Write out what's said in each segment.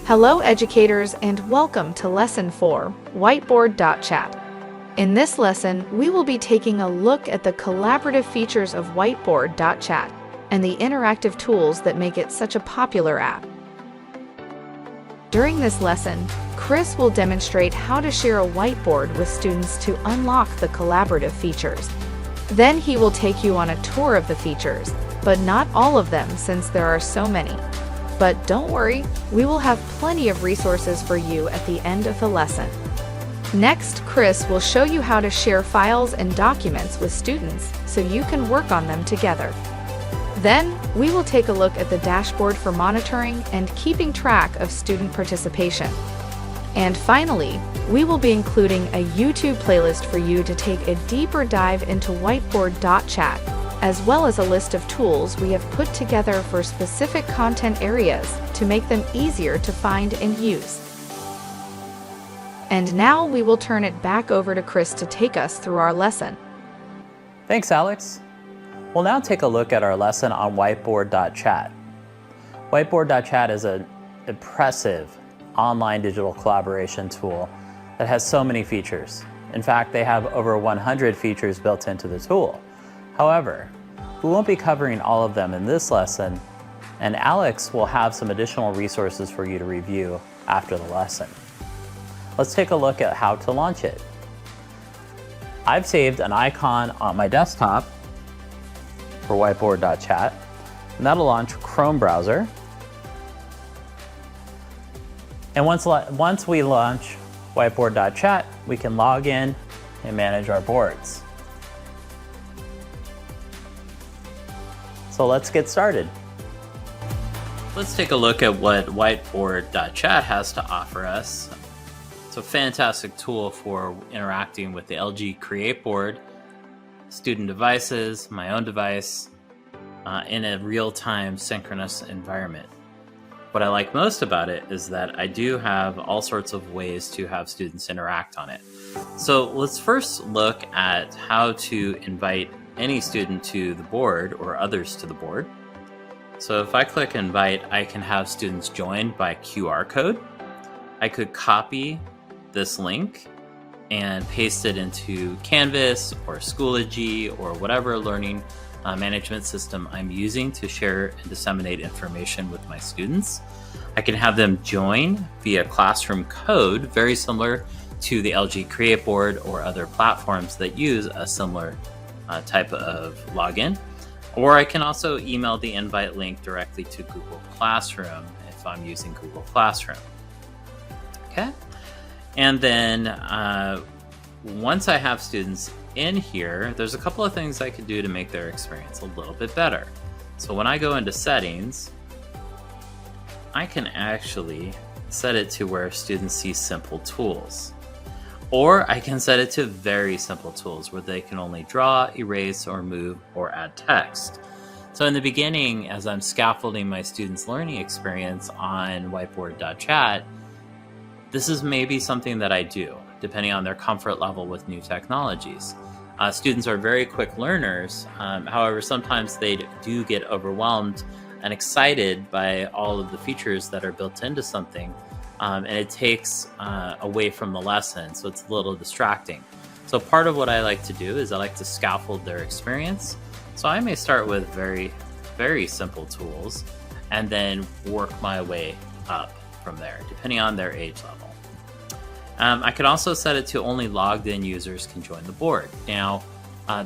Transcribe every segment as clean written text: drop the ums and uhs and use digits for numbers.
Hello educators and welcome to Lesson 4, Whiteboard.chat. In this lesson, we will be taking a look at the collaborative features of Whiteboard.chat and the interactive tools that make it such a popular app. During this lesson, Chris will demonstrate how to share a whiteboard with students to unlock the collaborative features. Then he will take you on a tour of the features, but not all of them since there are so many. But don't worry, we will have plenty of resources for you at the end of the lesson. Next, Chris will show you how to share files and documents with students so you can work on them together. Then, we will take a look at the dashboard for monitoring and keeping track of student participation. And finally, we will be including a YouTube playlist for you to take a deeper dive into Whiteboard.chat, as well as a list of tools we have put together for specific content areas to make them easier to find and use. And now we will turn it back over to Chris to take us through our lesson. Thanks, Alex. We'll now take a look at our lesson on Whiteboard.chat. Whiteboard.chat is an impressive online digital collaboration tool that has so many features. In fact, they have over 100 features built into the tool. However, we won't be covering all of them in this lesson, and Alex will have some additional resources for you to review after the lesson. Let's take a look at how to launch it. I've saved an icon on my desktop for Whiteboard.chat, and that'll launch Chrome browser. And once we launch Whiteboard.chat, we can log in and manage our boards. So let's get started. Let's take a look at what Whiteboard.chat has to offer us. It's a fantastic tool for interacting with the LG Create board, student devices, my own device, in a real-time synchronous environment. What I like most about it is that I do have all sorts of ways to have students interact on it. So let's first look at how to invite any student to the board or others to the board. So if I click invite, I can have students join by QR code. I could copy this link and paste it into Canvas or Schoology or whatever learning management system I'm using to share and disseminate information with my students. I can have them join via classroom code, very similar to the LG Create board or other platforms that use a similar type of login. Or I can also email the invite link directly to Google Classroom if I'm using Google Classroom. Okay. And then once I have students in here, there's a couple of things I could do to make their experience a little bit better. So when I go into settings, I can actually set it to where students see simple tools. Or I can set it to very simple tools where they can only draw, erase, or move, or add text. So in the beginning, as I'm scaffolding my students' learning experience on Whiteboard.chat, this is maybe something that I do, depending on their comfort level with new technologies. Students are very quick learners. However, sometimes they do get overwhelmed and excited by all of the features that are built into something, and it takes away from the lesson, so it's a little distracting. So part of what I like to do is I like to scaffold their experience. So I may start with very, very simple tools and then work my way up from there, depending on their age level. I can also set it to only logged in users can join the board. Now,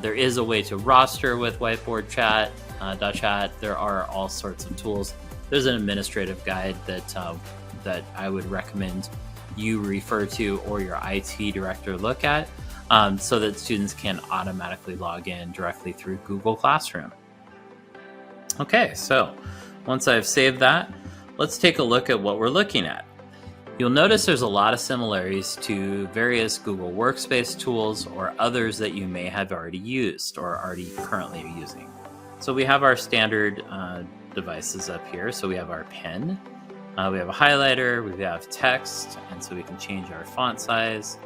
there is a way to roster with Whiteboard.chat. There are all sorts of tools. There's an administrative guide that I would recommend you refer to or your IT director look at so that students can automatically log in directly through Google Classroom. Okay, so once I've saved that, let's take a look at what we're looking at. You'll notice there's a lot of similarities to various Google Workspace tools or others that you may have already used or already currently using. So we have our standard devices up here. So we have our pen, we have a highlighter, we have text, and so we can change our font size.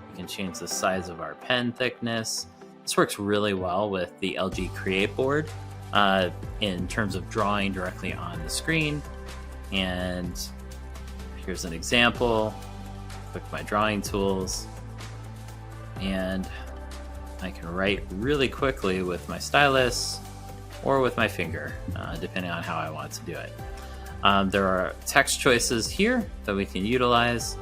We can change the size of our pen thickness. This works really well with the LG Create board in terms of drawing directly on the screen and here's an example. Click my drawing tools, and I can write really quickly with my stylus or with my finger, depending on how I want to do it. There are text choices here that we can utilize.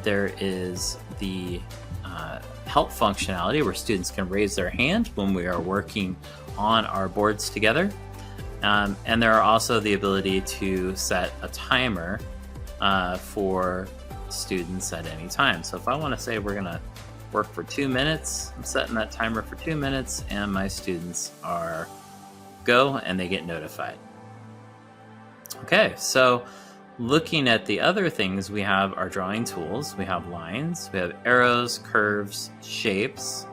There is the help functionality where students can raise their hand when we are working on our boards together. And there are also the ability to set a timer for students at any time. So if I want to say we're going to work for 2 minutes, I'm setting that timer for 2 minutes, and my students are go and they get notified. Okay, so looking at the other things, we have our drawing tools, we have lines, we have arrows, curves, shapes,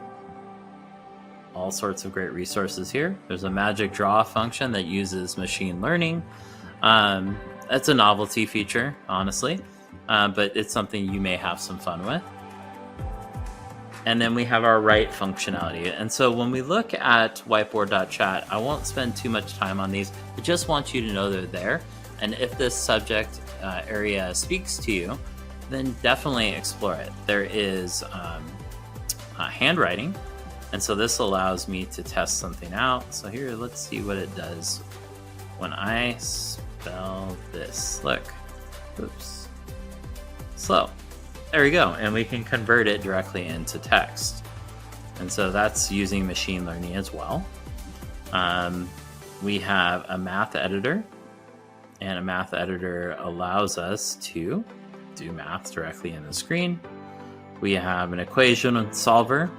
all sorts of great resources here. There's a magic draw function that uses machine learning. That's a novelty feature, honestly, but it's something you may have some fun with. And then we have our write functionality. And so when we look at Whiteboard.chat, I won't spend too much time on these. I just want you to know they're there. And if this subject area speaks to you, then definitely explore it. There is handwriting. And so this allows me to test something out. So here, let's see what it does when I spell this. Look, oops, slow. There we go. And we can convert it directly into text. And so that's using machine learning as well. We have a math editor, and a math editor allows us to do math directly in the screen. We have an equation solver.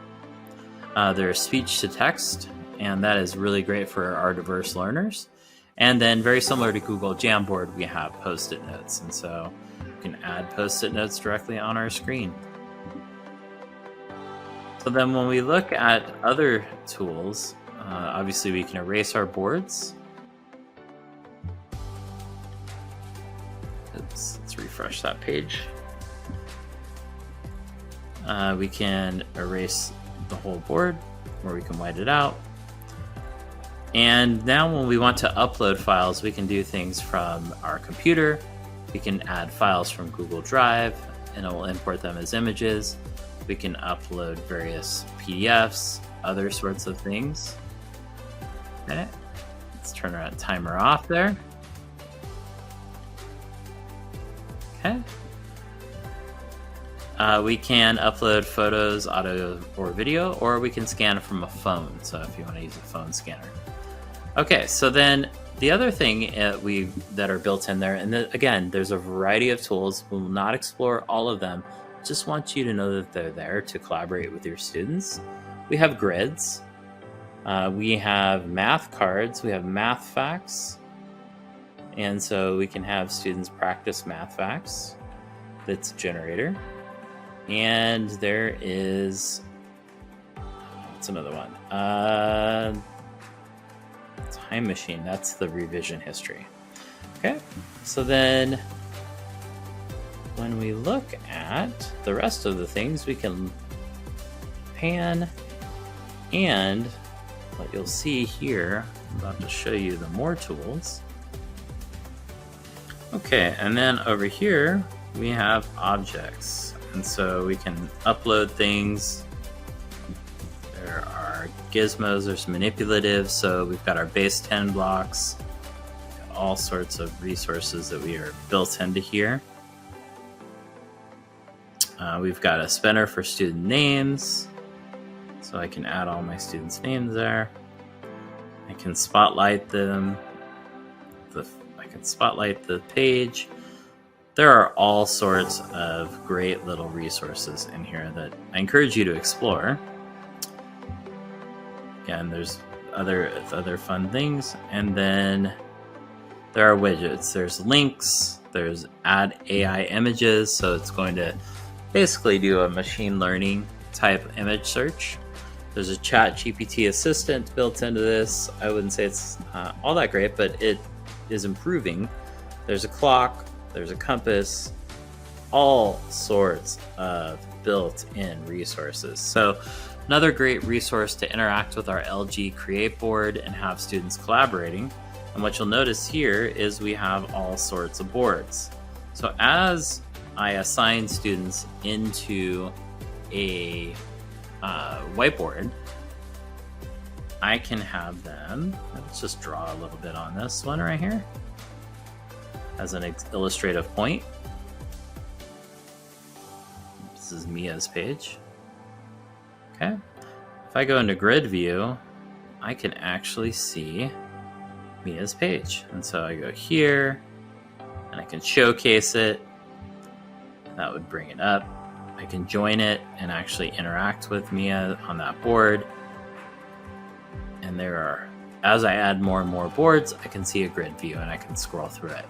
There's speech to text, and that is really great for our diverse learners. And then very similar to Google Jamboard, we have post-it notes. And so we can add post-it notes directly on our screen. So then when we look at other tools, obviously we can erase our boards. Oops, let's refresh that page. We can erase the whole board, or we can white it out. And now when we want to upload files, we can do things from our computer. We can add files from Google Drive, and it will import them as images. We can upload various PDFs, other sorts of things. Okay, let's turn our timer off there. Okay. We can upload photos, audio, or video, or we can scan from a phone. So if you want to use a phone scanner. Okay, so then the other thing that are built in there, and again, there's a variety of tools. We will not explore all of them. Just want you to know that they're there to collaborate with your students. We have grids. We have math cards. We have math facts. And so we can have students practice math facts. That's a generator. And there is, what's another one? Time machine, that's the revision history. Okay, so then when we look at the rest of the things, we can pan, and what you'll see here, I'm about to show you the more tools. Okay, and then over here we have objects, and so we can upload things. There are gizmos, there's manipulative, so we've got our base 10 blocks, all sorts of resources that we are built into here. We've got a spinner for student names, so I can add all my students' names there. I can spotlight them. I can spotlight the page. There are all sorts of great little resources in here that I encourage you to explore. Again, there's other fun things, and then there are widgets. There's links. There's add AI images, so it's going to basically do a machine learning type image search. There's a chat GPT assistant built into this. I wouldn't say it's all that great, but it is improving. There's a clock, there's a compass, all sorts of built-in resources. So another great resource to interact with our LG Create board and have students collaborating. And what you'll notice here is we have all sorts of boards. So as I assign students into a whiteboard, I can have them, let's just draw a little bit on this one right here as an illustrative point. This is Mia's page. Okay. If I go into grid view, I can actually see Mia's page. And so I go here and I can showcase it. That would bring it up. I can join it and actually interact with Mia on that board. And as I add more and more boards, I can see a grid view and I can scroll through it.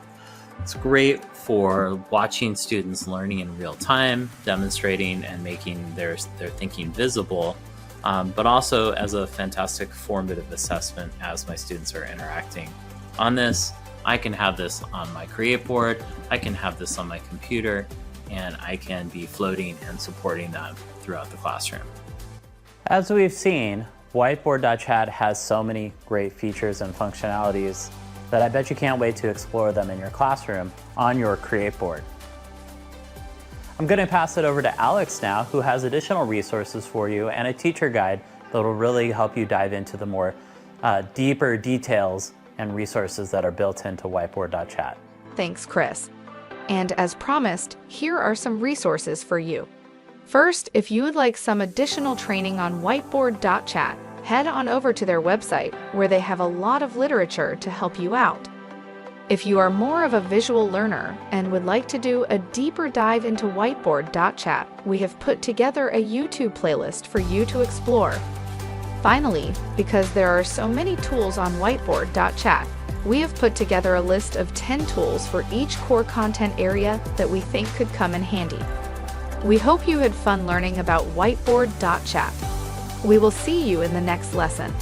It's great for watching students learning in real time, demonstrating and making their thinking visible, but also as a fantastic formative assessment as my students are interacting on this. I can have this on my Create board, I can have this on my computer, and I can be floating and supporting them throughout the classroom. As we've seen, Whiteboard.chat has so many great features and functionalities that I bet you can't wait to explore them in your classroom on your Create board. I'm going to pass it over to Alex now, who has additional resources for you and a teacher guide that will really help you dive into the more deeper details and resources that are built into Whiteboard.chat. Thanks, Chris. And as promised, here are some resources for you. First, if you would like some additional training on Whiteboard.chat, head on over to their website, where they have a lot of literature to help you out. If you are more of a visual learner and would like to do a deeper dive into Whiteboard.chat, we have put together a YouTube playlist for you to explore. Finally, because there are so many tools on Whiteboard.chat, we have put together a list of 10 tools for each core content area that we think could come in handy. We hope you had fun learning about Whiteboard.chat. We will see you in the next lesson.